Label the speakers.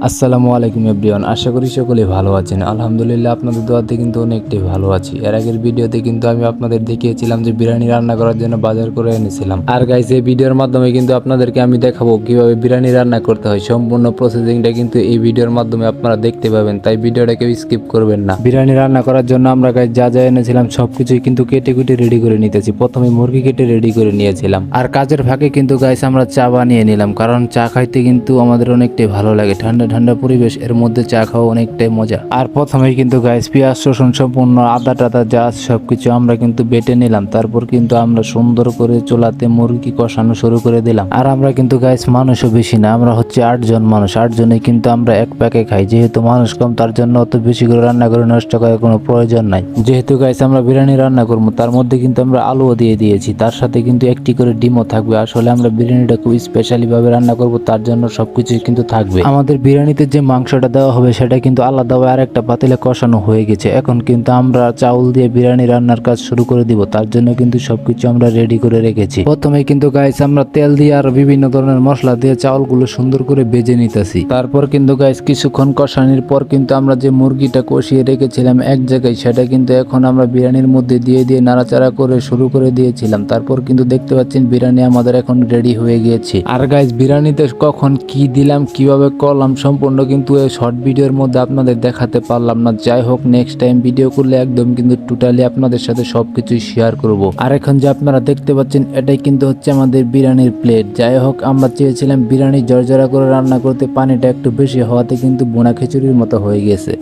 Speaker 1: আসসালামু আলাইকুম এভরিওয়ান, আশা করি সকলেই ভালো আছেন। আলহামদুলিল্লাহ আপনাদের দোয়াতে কিন্তু অনেকটাই ভালো আছি। এর আগের ভিডিওতে কিন্তু আমি আপনাদের দেখিয়েছিলাম যে বিরিয়ানি রান্না করার জন্য বাজার করে এনেছিলাম। আর গাইস, এই ভিডিওর মাধ্যমে কিন্তু আপনাদেরকে আমি দেখাবো কিভাবে বিরিয়ানি রান্না করতে হয়। সম্পূর্ণ প্রসেসিংটা কিন্তু এই ভিডিওর মাধ্যমে আপনারা দেখতে পাবেন, তাই ভিডিওটা কেউ স্কিপ করবেন না। বিরিয়ানি রান্না করার জন্য আমরা গাইস যা যা এনেছিলাম সবকিছুই কিন্তু কেটে কুটে রেডি করে নিতেছি। প্রথমে মুরগি কেটে রেডি করে নিয়েছিলাম, আর কাজের ফাঁকে কিন্তু গাইস আমরা চা বানিয়ে নিলাম, কারণ চা খাইতে কিন্তু আমাদের অনেকটাই ভালো লাগে। ঠান্ডা ঠান্ডা পরিবেশ, এর মধ্যে চা খাওয়া অনেকটাই মজা। আর প্রথমেই কিন্তু গাইস পেঁয়াজ রসুন সম্পূর্ণ আদা টাদা যা সবকিছু আমরা কিন্তু বেটে নিলাম। তারপর কিন্তু আমরা সুন্দর করে চুলাতে মুরগি কষানো শুরু করে দিলাম। আর আমরা কিন্তু গাইস মানুষও বেশি না, আমরা হচ্ছে 8 জন মানুষ। 8 জনে কিন্তু আমরা এক প্যাকে খাই। যেহেতু মানুষ কম, তার জন্য অত বেশি করে রান্না করে নষ্ট করার কোনো প্রয়োজন নাই। যেহেতু গাইস আমরা বিরিয়ানি রান্না করবো, তার মধ্যে কিন্তু আমরা আলুও দিয়ে দিয়েছি। তার সাথে কিন্তু একটি করে ডিমও থাকবে। আসলে আমরা বিরিয়ানিটা খুব স্পেশালি ভাবে রান্না করব, তার জন্য সবকিছুই কিন্তু থাকবে। আমাদের বিরিয়ানিতে যে মাংসটা দেওয়া হবে সেটা কিন্তু আলাদাভাবে আর একটা পাতিলে কষানো হয়ে গেছে। এখন কিন্তু আমরা চাউল দিয়ে বিরিয়ানি রান্নার কাজ শুরু করে দিব। তার জন্য কিন্তু সবকিছু আমরা রেডি করে রেখেছি। প্রথমে কিন্তু গাইস আমরা তেল দিয়ে আর বিভিন্ন ধরনের মশলা দিয়ে চাউলগুলো সুন্দর করে ভেজে নিতেছি। তারপর কিন্তু গাইস কিছুক্ষণ কষানোর পর কিন্তু আমরা যে মুরগিটা কষিয়ে রেখেছিলাম এক জায়গায়, সেটা কিন্তু এখন আমরা বিরিয়ানির মধ্যে দিয়ে দিয়ে নাড়াচাড়া করে শুরু করে দিয়েছিলাম। তারপর কিন্তু দেখতে পাচ্ছেন বিরিয়ানি আমাদের এখন রেডি হয়ে গিয়েছে। আর গাইস বিরিয়ানিতে কখন কি দিলাম কিভাবে করলাম সম্পূর্ণ কিন্তু এই শর্ট ভিডিওর মধ্যে আপনাদের দেখাতে পারলাম না। যাই হোক, নেক্সট টাইম ভিডিও করলে একদম কিন্তু টোটালি আপনাদের সাথে সবকিছুই শেয়ার করব। আর এখন যে আপনারা দেখতে পাচ্ছেন এটাই কিন্তু হচ্ছে আমাদের বিরিয়ানির প্লেট। যাই হোক, আমরা চেয়েছিলাম বিরিয়ানি জর্জরা করে রান্না করতে, পানিটা একটু বেশি হওয়াতে কিন্তু বোনা খিচুড়ির মতো হয়ে গেছে।